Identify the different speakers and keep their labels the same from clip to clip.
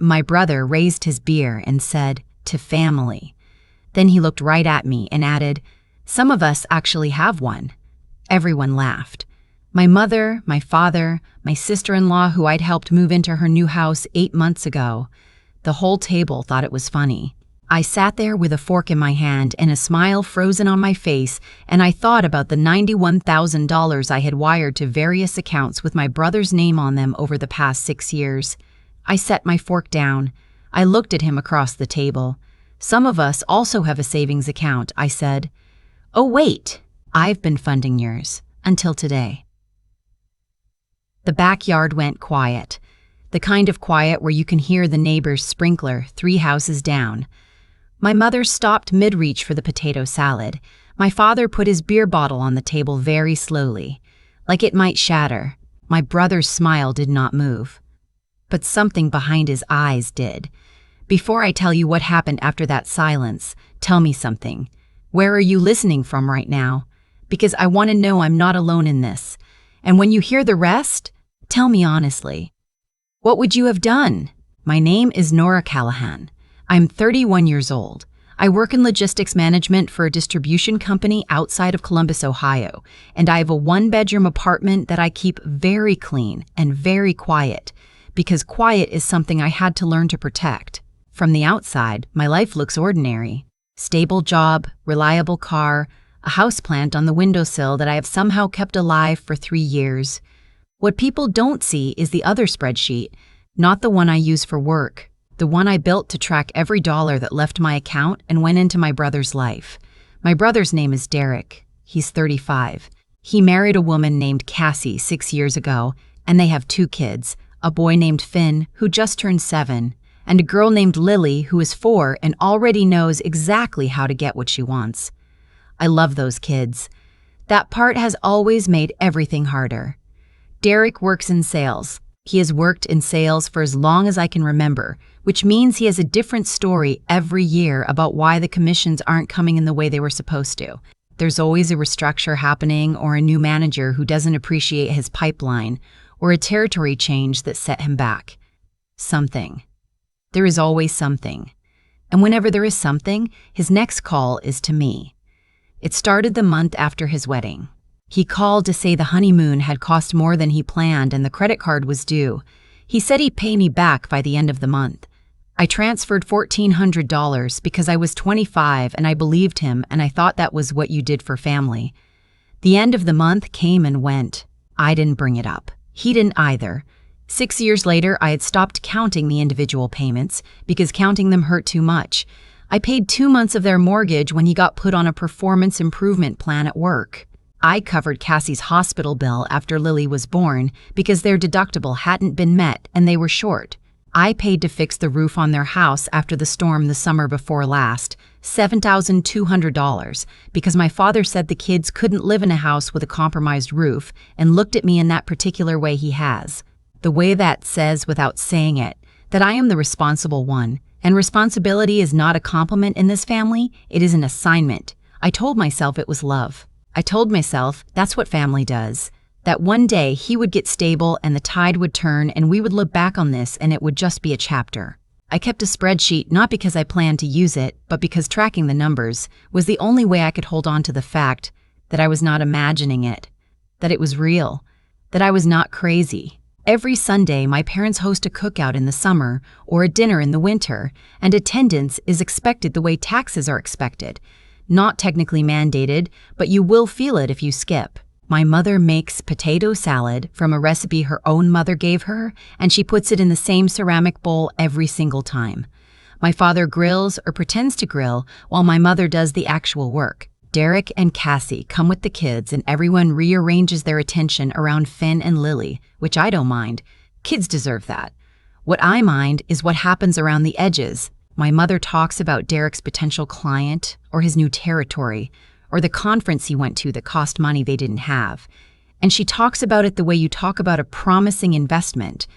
Speaker 1: My brother raised his beer and said, "To family." Then he looked right at me and added, "Some of us actually have one." Everyone laughed. My mother, my father, my sister-in-law who I'd helped move into her new house 8 months ago. The whole table thought it was funny. I sat there with a fork in my hand and a smile frozen on my face, and I thought about the $91,000 I had wired to various accounts with my brother's name on them over the past 6 years. I set my fork down. I looked at him across the table. "Some of us also have a savings account," I said. "Oh, wait, I've been funding yours, until today." The backyard went quiet. The kind of quiet where you can hear the neighbor's sprinkler 3 houses down. My mother stopped mid-reach for the potato salad. My father put his beer bottle on the table very slowly, like it might shatter. My brother's smile did not move. But something behind his eyes did. Before I tell you what happened after that silence, tell me something. Where are you listening from right now? Because I want to know I'm not alone in this. And when you hear the rest, tell me honestly. What would you have done? My name is Nora Callahan. I'm 31 years old. I work in logistics management for a distribution company outside of Columbus, Ohio, and I have a 1-bedroom apartment that I keep very clean and very quiet, because quiet is something I had to learn to protect. From the outside, my life looks ordinary. Stable job, reliable car, a houseplant on the windowsill that I have somehow kept alive for 3 years. What people don't see is the other spreadsheet, not the one I use for work. The one I built to track every dollar that left my account and went into my brother's life. My brother's name is Derek. He's 35. He married a woman named Cassie 6 years ago, and they have 2 kids, a boy named Finn, who just turned 7, and a girl named Lily, who is 4 and already knows exactly how to get what she wants. I love those kids. That part has always made everything harder. Derek works in sales. He has worked in sales for as long as I can remember, which means he has a different story every year about why the commissions aren't coming in the way they were supposed to. There's always a restructure happening or a new manager who doesn't appreciate his pipeline or a territory change that set him back. Something. There is always something. And whenever there is something, his next call is to me. It started the month after his wedding. He called to say the honeymoon had cost more than he planned and the credit card was due. He said he'd pay me back by the end of the month. I transferred $1,400 because I was 25 and I believed him and I thought that was what you did for family. The end of the month came and went. I didn't bring it up. He didn't either. 6 years later, I had stopped counting the individual payments because counting them hurt too much. I paid 2 months of their mortgage when he got put on a performance improvement plan at work. I covered Cassie's hospital bill after Lily was born because their deductible hadn't been met and they were short. I paid to fix the roof on their house after the storm the summer before last, $7,200, because my father said the kids couldn't live in a house with a compromised roof and looked at me in that particular way he has. The way that says without saying it, that I am the responsible one, and responsibility is not a compliment in this family, it is an assignment. I told myself it was love. I told myself that's what family does, that one day he would get stable and the tide would turn and we would look back on this and it would just be a chapter. I kept a spreadsheet not because I planned to use it, but because tracking the numbers was the only way I could hold on to the fact that I was not imagining it, that it was real, that I was not crazy. Every Sunday, my parents host a cookout in the summer or a dinner in the winter, and attendance is expected the way taxes are expected. Not technically mandated, but you will feel it if you skip. My mother makes potato salad from a recipe her own mother gave her, and she puts it in the same ceramic bowl every single time. My father grills or pretends to grill while my mother does the actual work. Derek and Cassie come with the kids and everyone rearranges their attention around Finn and Lily, which I don't mind. Kids deserve that. What I mind is what happens around the edges. My mother talks about Derek's potential client or his new territory or the conference he went to that cost money they didn't have. And she talks about it the way you talk about a promising investment,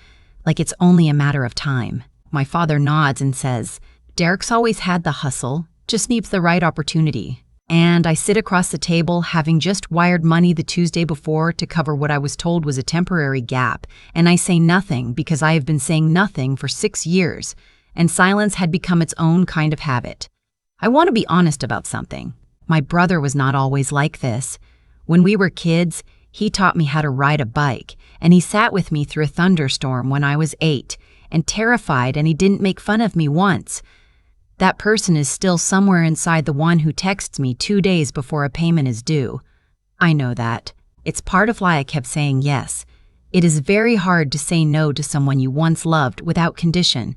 Speaker 1: like it's only a matter of time. My father nods and says, "Derek's always had the hustle, just needs the right opportunity." And I sit across the table, having just wired money the Tuesday before to cover what I was told was a temporary gap, and I say nothing because I have been saying nothing for 6 years, and silence had become its own kind of habit. I want to be honest about something. My brother was not always like this. When we were kids, he taught me how to ride a bike, and he sat with me through a thunderstorm when I was 8, and terrified, and he didn't make fun of me once. That person is still somewhere inside the one who texts me 2 days before a payment is due. I know that. It's part of why I kept saying yes. It is very hard to say no to someone you once loved without condition.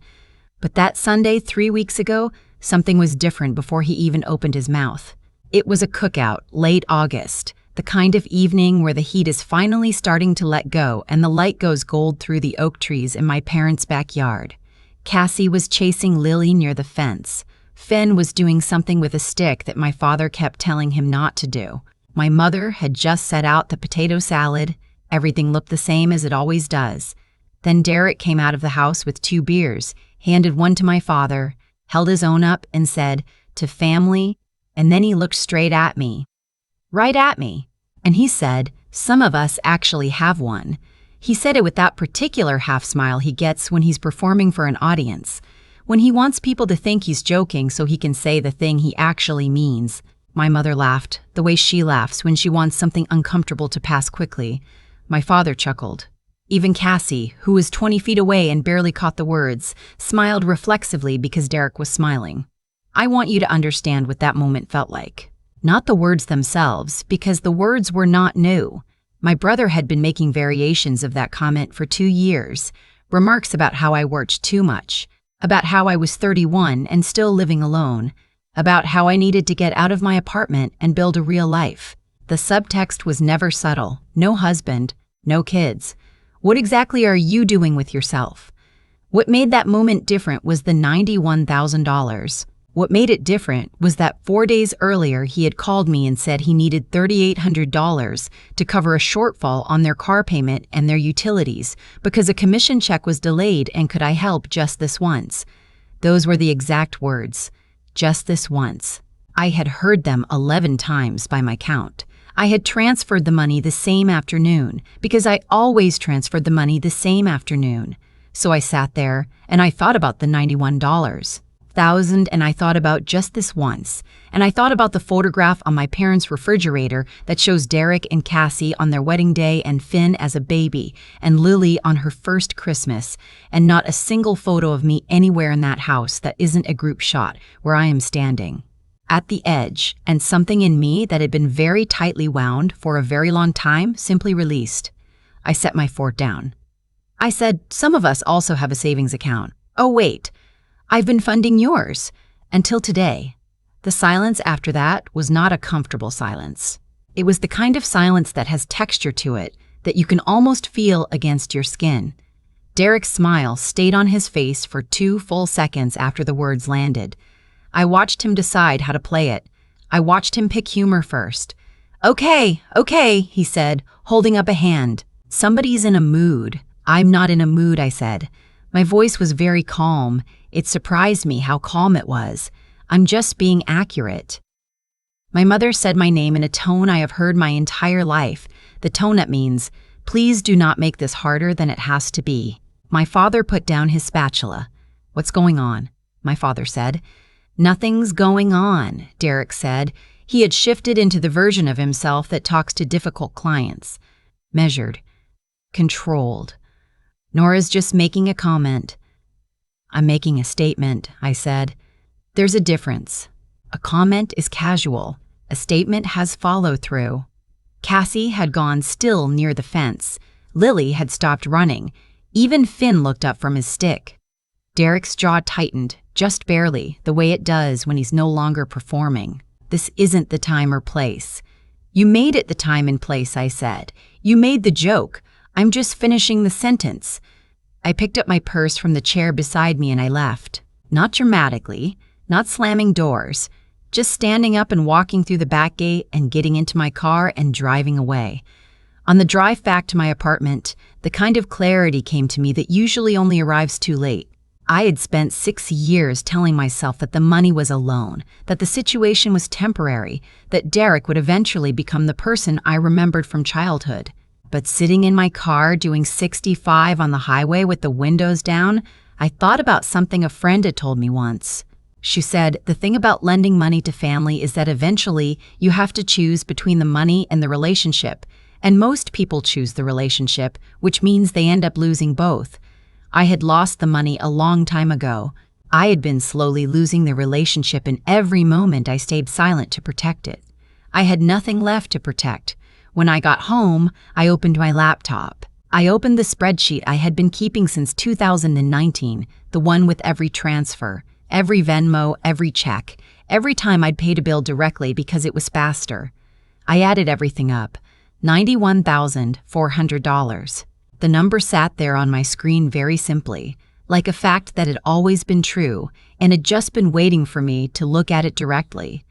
Speaker 1: But that Sunday 3 weeks ago, something was different before he even opened his mouth. It was a cookout, late August, the kind of evening where the heat is finally starting to let go and the light goes gold through the oak trees in my parents' backyard. Cassie was chasing Lily near the fence. Finn was doing something with a stick that my father kept telling him not to do. My mother had just set out the potato salad. Everything looked the same as it always does. Then Derek came out of the house with 2 beers, handed one to my father, held his own up and said, "To family," and then he looked straight at me. Right at me. And he said, "Some of us actually have one." He said it with that particular half smile he gets when he's performing for an audience, when he wants people to think he's joking so he can say the thing he actually means. My mother laughed, the way she laughs when she wants something uncomfortable to pass quickly. My father chuckled. Even Cassie, who was 20 feet away and barely caught the words, smiled reflexively because Derek was smiling. I want you to understand what that moment felt like. Not the words themselves, because the words were not new. My brother had been making variations of that comment for 2 years, remarks about how I worked too much, about how I was 31 and still living alone, about how I needed to get out of my apartment and build a real life. The subtext was never subtle. No husband, no kids. What exactly are you doing with yourself? What made that moment different was the $91,000. What made it different was that 4 days earlier he had called me and said he needed $3,800 to cover a shortfall on their car payment and their utilities because a commission check was delayed and could I help just this once. Those were the exact words. Just this once. I had heard them 11 times by my count. I had transferred the money the same afternoon because I always transferred the money the same afternoon. So I sat there and I thought about the $91,000, and I thought about just this once, and I thought about the photograph on my parents' refrigerator that shows Derek and Cassie on their wedding day and Finn as a baby and Lily on her first Christmas, and not a single photo of me anywhere in that house that isn't a group shot where I am standing. At the edge, and something in me that had been very tightly wound for a very long time simply released. I set my fork down. I said, "Some of us also have a savings account. Oh wait, I've been funding yours." Until today. The silence after that was not a comfortable silence. It was the kind of silence that has texture to it, that you can almost feel against your skin. Derek's smile stayed on his face for 2 full seconds after the words landed. I watched him decide how to play it. I watched him pick humor first. Okay, he said, holding up a hand. "Somebody's in a mood." "I'm not in a mood," I said. My voice was very calm. It surprised me how calm it was. "I'm just being accurate." My mother said my name in a tone I have heard my entire life, the tone that means, "Please do not make this harder than it has to be." My father put down his spatula. "What's going on?" my father said. "Nothing's going on," Derek said. He had shifted into the version of himself that talks to difficult clients. Measured. Controlled. "Nora's just making a comment." "I'm making a statement," I said. "There's a difference. A comment is casual. A statement has follow-through." Cassie had gone still near the fence. Lily had stopped running. Even Finn looked up from his stick. Derek's jaw tightened, just barely, the way it does when he's no longer performing. "This isn't the time or place." "You made it the time and place," I said. "You made the joke. I'm just finishing the sentence." I picked up my purse from the chair beside me and I left. Not dramatically, not slamming doors, just standing up and walking through the back gate and getting into my car and driving away. On the drive back to my apartment, the kind of clarity came to me that usually only arrives too late. I had spent 6 years telling myself that the money was a loan, that the situation was temporary, that Derek would eventually become the person I remembered from childhood. But sitting in my car doing 65 on the highway with the windows down, I thought about something a friend had told me once. She said, the thing about lending money to family is that eventually you have to choose between the money and the relationship, and most people choose the relationship, which means they end up losing both. I had lost the money a long time ago. I had been slowly losing the relationship in every moment I stayed silent to protect it. I had nothing left to protect. When I got home, I opened my laptop. I opened the spreadsheet I had been keeping since 2019, the one with every transfer, every Venmo, every check, every time I'd paid a bill directly because it was faster. I added everything up, $91,400. The number sat there on my screen very simply, like a fact that had always been true and had just been waiting for me to look at it directly.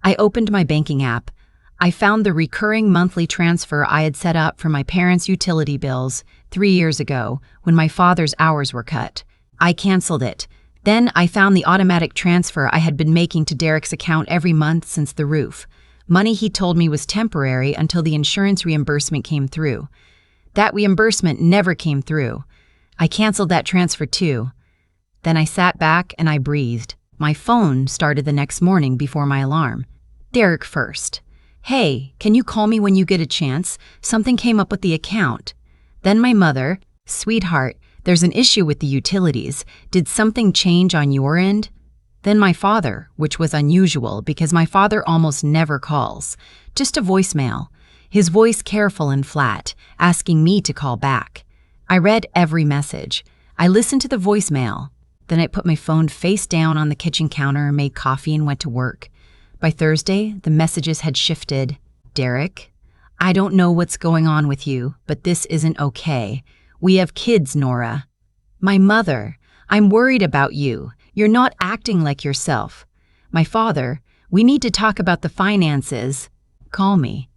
Speaker 1: I opened my banking app. I found the recurring monthly transfer I had set up for my parents' utility bills 3 years ago when my father's hours were cut. I canceled it. Then I found the automatic transfer I had been making to Derek's account every month since the roof. Money he told me was temporary until the insurance reimbursement came through. That reimbursement never came through. I canceled that transfer too. Then I sat back and I breathed. My phone started the next morning before my alarm. Derek first. Hey, can you call me when you get a chance? Something came up with the account. Then my mother, sweetheart, there's an issue with the utilities. Did something change on your end? Then my father, which was unusual because my father almost never calls. Just a voicemail. His voice careful and flat, asking me to call back. I read every message. I listened to the voicemail. Then I put my phone face down on the kitchen counter, made coffee, and went to work. By Thursday, the messages had shifted. Derek, I don't know what's going on with you, but this isn't okay. We have kids, Nora. My mother, I'm worried about you. You're not acting like yourself. My father, we need to talk about the finances. Call me.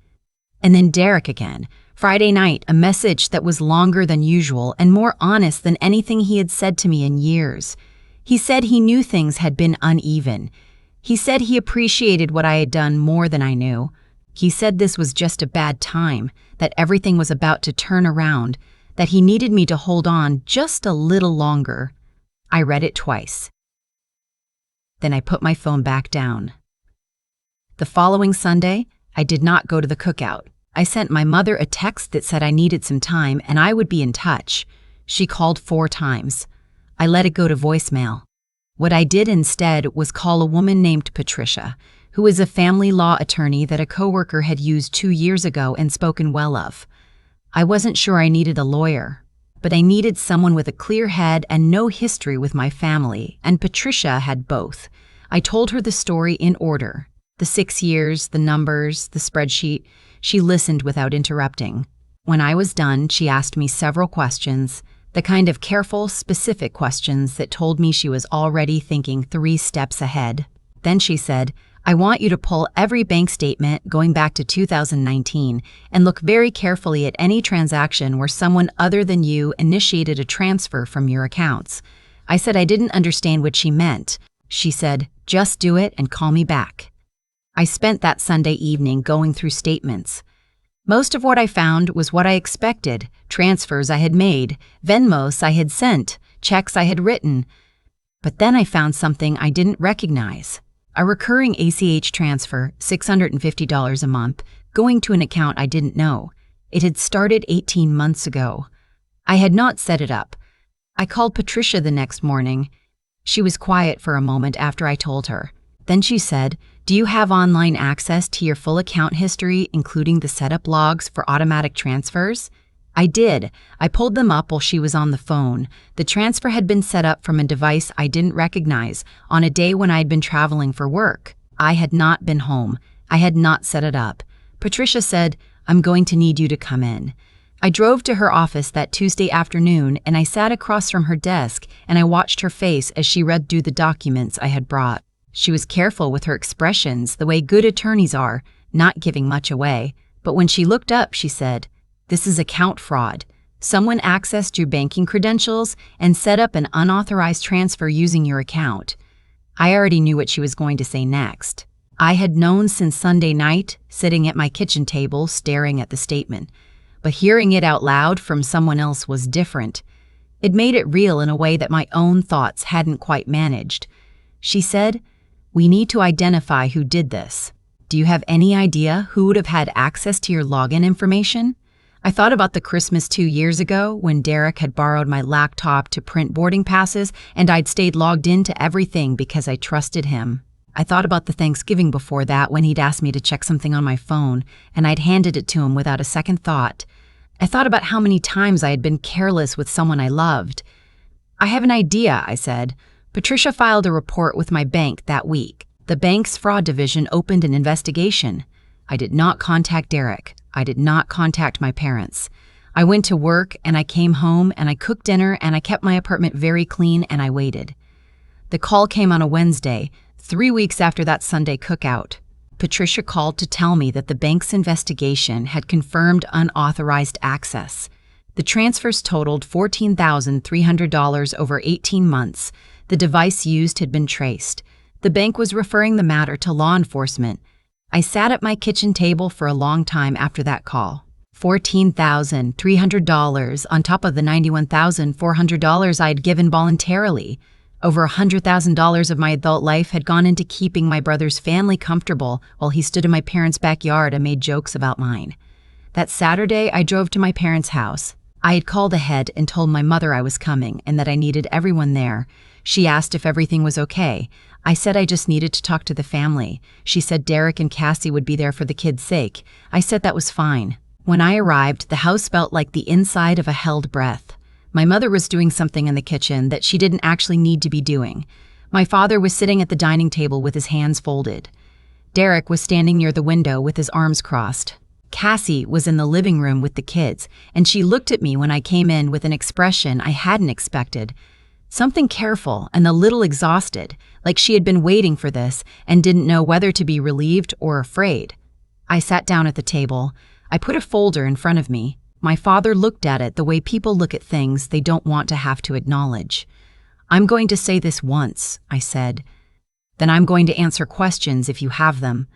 Speaker 1: And then Derek again. Friday night, a message that was longer than usual and more honest than anything he had said to me in years. He said he knew things had been uneven. He said he appreciated what I had done more than I knew. He said this was just a bad time, that everything was about to turn around, that he needed me to hold on just a little longer. I read it twice. Then I put my phone back down. The following Sunday, I did not go to the cookout. I sent my mother a text that said I needed some time and I would be in touch. She called 4 times. I let it go to voicemail. What I did instead was call a woman named Patricia, who is a family law attorney that a coworker had used 2 years ago and spoken well of. I wasn't sure I needed a lawyer, but I needed someone with a clear head and no history with my family, and Patricia had both. I told her the story in order. The 6 years, the numbers, the spreadsheet. She listened without interrupting. When I was done, she asked me several questions, the kind of careful, specific questions that told me she was already thinking 3 steps ahead. Then she said, I want you to pull every bank statement going back to 2019 and look very carefully at any transaction where someone other than you initiated a transfer from your accounts. I said I didn't understand what she meant. She said, just do it and call me back. I spent that Sunday evening going through statements. Most of what I found was what I expected: transfers I had made, Venmos I had sent, checks I had written. But then I found something I didn't recognize. A recurring ACH transfer, $650 a month, going to an account I didn't know. It had started 18 months ago. I had not set it up. I called Patricia the next morning. She was quiet for a moment after I told her. Then she said, do you have online access to your full account history, including the setup logs for automatic transfers? I did. I pulled them up while she was on the phone. The transfer had been set up from a device I didn't recognize on a day when I had been traveling for work. I had not been home. I had not set it up. Patricia said, I'm going to need you to come in. I drove to her office that Tuesday afternoon and I sat across from her desk and I watched her face as she read through the documents I had brought. She was careful with her expressions, the way good attorneys are, not giving much away. But when she looked up, she said, this is account fraud. Someone accessed your banking credentials and set up an unauthorized transfer using your account. I already knew what she was going to say next. I had known since Sunday night, sitting at my kitchen table staring at the statement. But hearing it out loud from someone else was different. It made it real in a way that my own thoughts hadn't quite managed. She said, "We need to identify who did this. Do you have any idea who would have had access to your login information?" I thought about the Christmas 2 years ago when Derek had borrowed my laptop to print boarding passes and I'd stayed logged into everything because I trusted him. I thought about the Thanksgiving before that when he'd asked me to check something on my phone and I'd handed it to him without a second thought. I thought about how many times I had been careless with someone I loved. "I have an idea," I said. "Patricia filed a report with my bank that week. The bank's fraud division opened an investigation. I did not contact Derek. I did not contact my parents. I went to work and I came home and I cooked dinner and I kept my apartment very clean and I waited. The call came on a Wednesday, 3 weeks after that Sunday cookout. Patricia called to tell me that the bank's investigation had confirmed unauthorized access. The transfers totaled $14,300 over 18 months. The device used had been traced. The bank was referring the matter to law enforcement. I sat at my kitchen table for a long time after that call. $14,300 on top of the $91,400 I'd given voluntarily. Over $100,000 of my adult life had gone into keeping my brother's family comfortable while he stood in my parents' backyard and made jokes about mine. That Saturday, I drove to my parents' house. I had called ahead and told my mother I was coming and that I needed everyone there. She asked if everything was okay. I said I just needed to talk to the family. She said Derek and Cassie would be there for the kids' sake. I said that was fine. When I arrived, the house felt like the inside of a held breath. My mother was doing something in the kitchen that she didn't actually need to be doing. My father was sitting at the dining table with his hands folded. Derek was standing near the window with his arms crossed. Cassie was in the living room with the kids, and she looked at me when I came in with an expression I hadn't expected. Something careful and a little exhausted, like she had been waiting for this and didn't know whether to be relieved or afraid. I sat down at the table. I put a folder in front of me. My father looked at it the way people look at things they don't want to have to acknowledge. "I'm going to say this once," I said. "Then I'm going to answer questions if you have them."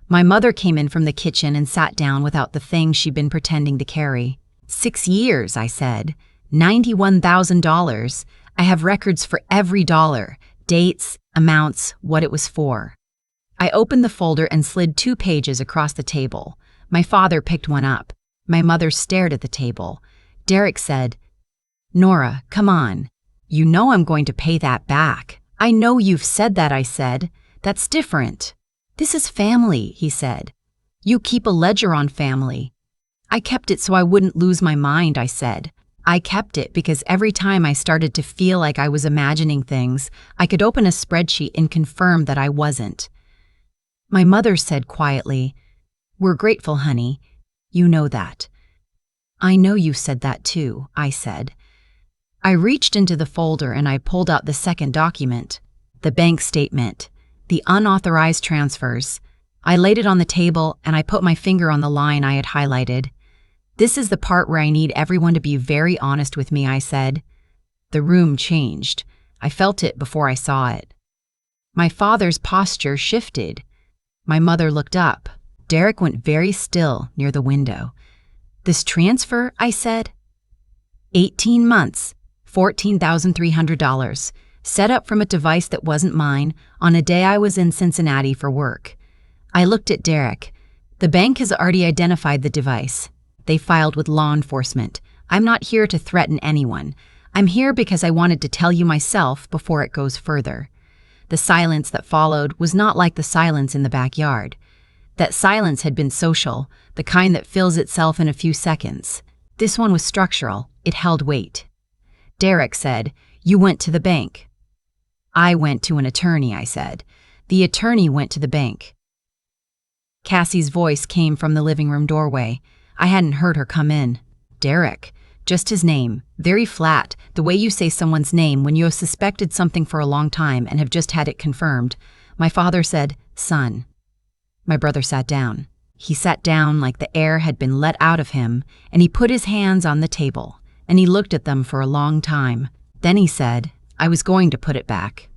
Speaker 1: My mother came in from the kitchen and sat down without the thing she'd been pretending to carry. 6 years, I said. $91,000. I have records for every dollar, dates, amounts, what it was for. I opened the folder and slid 2 pages across the table. My father picked one up. My mother stared at the table. Derek said, "Nora, come on. You know I'm going to pay that back." "I know you've said that," I said. "That's different." "This is family," he said. "You keep a ledger on family." "I kept it so I wouldn't lose my mind," I said. I kept it because every time I started to feel like I was imagining things, I could open a spreadsheet and confirm that I wasn't. My mother said quietly, "We're grateful, honey. You know that." "I know you said that too," I said. I reached into the folder and I pulled out the second document, the bank statement, the unauthorized transfers. I laid it on the table and I put my finger on the line I had highlighted. "This is the part where I need everyone to be very honest with me," I said. The room changed. I felt it before I saw it. My father's posture shifted. My mother looked up. Derek went very still near the window. "This transfer," I said. 18 months, $14,300, set up from a device that wasn't mine on a day I was in Cincinnati for work. I looked at Derek. The bank has already identified the device. They filed with law enforcement. I'm not here to threaten anyone. I'm here because I wanted to tell you myself before it goes further. The silence that followed was not like the silence in the backyard. That silence had been social, the kind that fills itself in a few seconds. This one was structural. It held weight. Derek said, "You went to the bank." "I went to an attorney," I said. "The attorney went to the bank." Cassie's voice came from the living room doorway. I hadn't heard her come in. "Derek." Just his name, very flat, the way you say someone's name when you have suspected something for a long time and have just had it confirmed. My father said, "Son." My brother sat down. He sat down like the air had been let out of him, and he put his hands on the table. and he looked at them for a long time. Then he said, "I was going to put it back."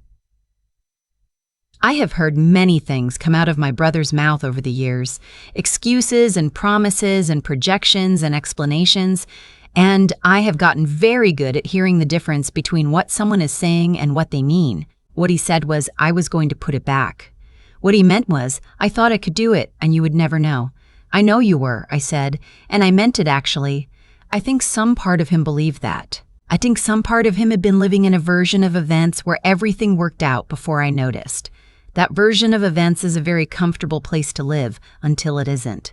Speaker 1: I have heard many things come out of my brother's mouth over the years, excuses and promises and projections and explanations, and I have gotten very good at hearing the difference between what someone is saying and what they mean. What he said was, "I was going to put it back." What he meant was, "I thought I could do it, and you would never know." "I know you were," I said, "and I meant it actually." I think some part of him believed that. I think some part of him had been living in a version of events where everything worked out before I noticed. That version of events is a very comfortable place to live until it isn't.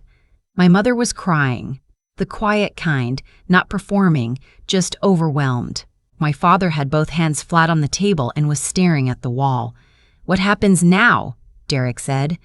Speaker 1: My mother was crying. The quiet kind, not performing, just overwhelmed. My father had both hands flat on the table and was staring at the wall. "What happens now?" Derek said.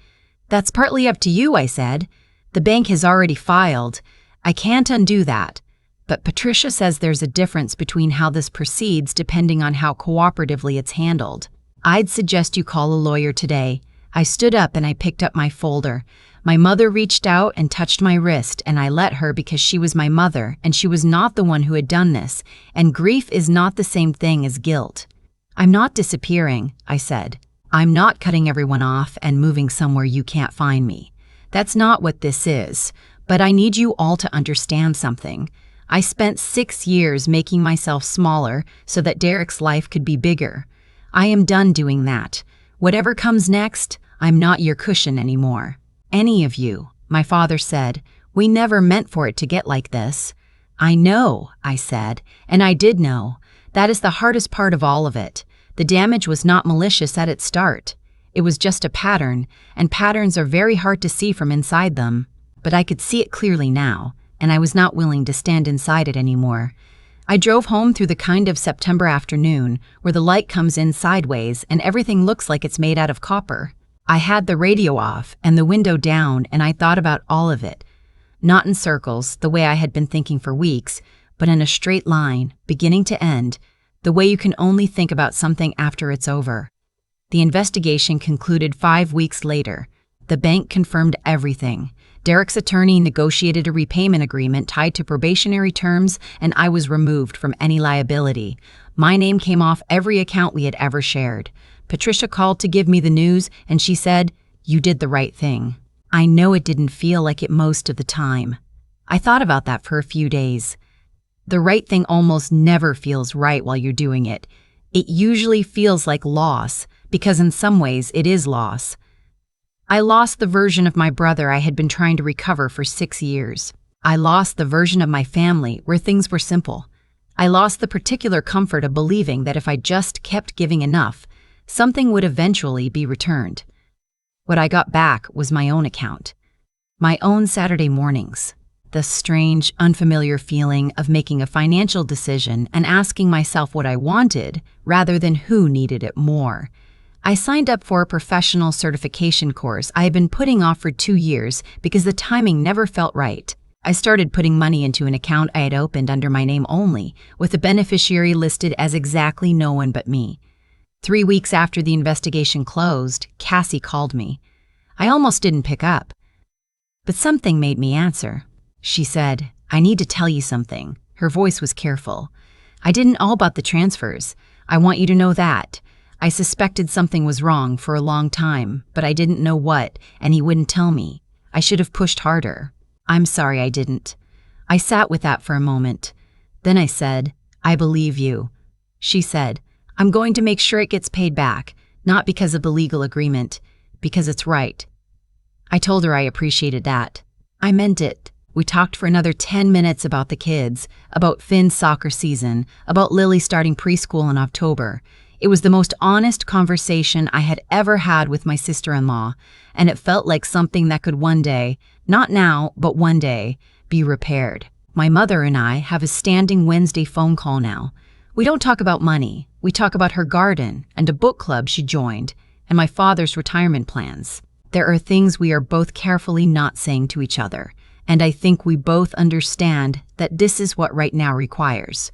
Speaker 1: "That's partly up to you," I said. "The bank has already filed. I can't undo that. But Patricia says there's a difference between how this proceeds depending on how cooperatively it's handled. I'd suggest you call a lawyer today." I stood up and I picked up my folder. My mother reached out and touched my wrist, and I let her because she was my mother and she was not the one who had done this, and grief is not the same thing as guilt. "I'm not disappearing," I said. "I'm not cutting everyone off and moving somewhere you can't find me. That's not what this is, but I need you all to understand something. I spent 6 years making myself smaller so that Derek's life could be bigger. I am done doing that. Whatever comes next, I'm not your cushion anymore. Any of you," my father said. "We never meant for it to get like this." "I know," I said, and I did know. That is the hardest part of all of it. The damage was not malicious at its start. It was just a pattern, and patterns are very hard to see from inside them. But I could see it clearly now, and I was not willing to stand inside it anymore. I drove home through the kind of September afternoon where the light comes in sideways and everything looks like it's made out of copper. I had the radio off and the window down, and I thought about all of it. Not in circles, the way I had been thinking for weeks, but in a straight line, beginning to end, the way you can only think about something after it's over. The investigation concluded 5 weeks later. The bank confirmed everything. Derek's attorney negotiated a repayment agreement tied to probationary terms, and I was removed from any liability. My name came off every account we had ever shared. Patricia called to give me the news, and she said, "You did the right thing." I know it didn't feel like it most of the time. I thought about that for a few days. The right thing almost never feels right while you're doing it. It usually feels like loss, because in some ways it is loss. I lost the version of my brother I had been trying to recover for 6 years. I lost the version of my family where things were simple. I lost the particular comfort of believing that if I just kept giving enough, something would eventually be returned. What I got back was my own account. My own Saturday mornings. The strange, unfamiliar feeling of making a financial decision and asking myself what I wanted rather than who needed it more. I signed up for a professional certification course I had been putting off for 2 years because the timing never felt right. I started putting money into an account I had opened under my name only, with the beneficiary listed as exactly no one but me. 3 weeks after the investigation closed, Cassie called me. I almost didn't pick up. But something made me answer. She said, "I need to tell you something." Her voice was careful. "I didn't know about the transfers. I want you to know that. I suspected something was wrong for a long time, but I didn't know what, and he wouldn't tell me. I should have pushed harder. I'm sorry I didn't." I sat with that for a moment. Then I said, "I believe you." She said, "I'm going to make sure it gets paid back, not because of the legal agreement, because it's right." I told her I appreciated that. I meant it. We talked for another 10 minutes about the kids, about Finn's soccer season, about Lily starting preschool in October. It was the most honest conversation I had ever had with my sister-in-law, and it felt like something that could one day, not now, but one day, be repaired. My mother and I have a standing Wednesday phone call now. We don't talk about money. We talk about her garden and a book club she joined, and my father's retirement plans. There are things we are both carefully not saying to each other, and I think we both understand that this is what right now requires.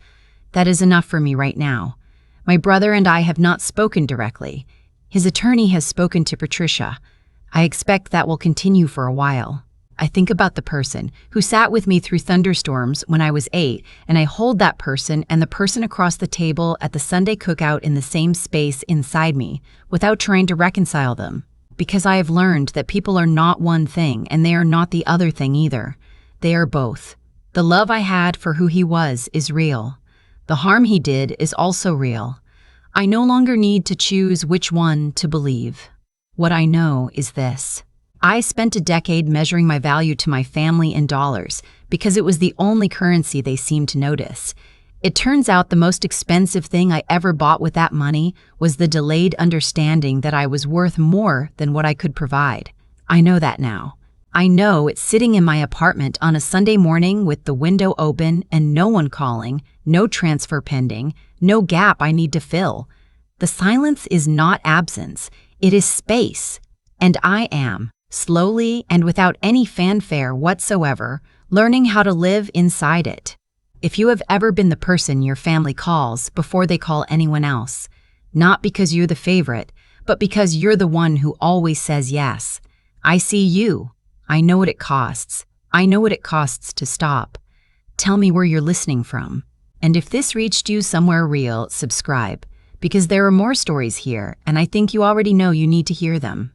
Speaker 1: That is enough for me right now. My brother and I have not spoken directly. His attorney has spoken to Patricia. I expect that will continue for a while. I think about the person who sat with me through thunderstorms when I was 8, and I hold that person and the person across the table at the Sunday cookout in the same space inside me without trying to reconcile them. Because I have learned that people are not one thing and they are not the other thing either. They are both. The love I had for who he was is real. The harm he did is also real. I no longer need to choose which one to believe. What I know is this. I spent a decade measuring my value to my family in dollars because it was the only currency they seemed to notice. It turns out the most expensive thing I ever bought with that money was the delayed understanding that I was worth more than what I could provide. I know that now. I know it's sitting in my apartment on a Sunday morning with the window open and no one calling, no transfer pending, no gap I need to fill. The silence is not absence, it is space. And I am, slowly and without any fanfare whatsoever, learning how to live inside it. If you have ever been the person your family calls before they call anyone else, not because you're the favorite, but because you're the one who always says yes, I see you. I know what it costs. I know what it costs to stop. Tell me where you're listening from. And if this reached you somewhere real, subscribe, because there are more stories here, and I think you already know you need to hear them.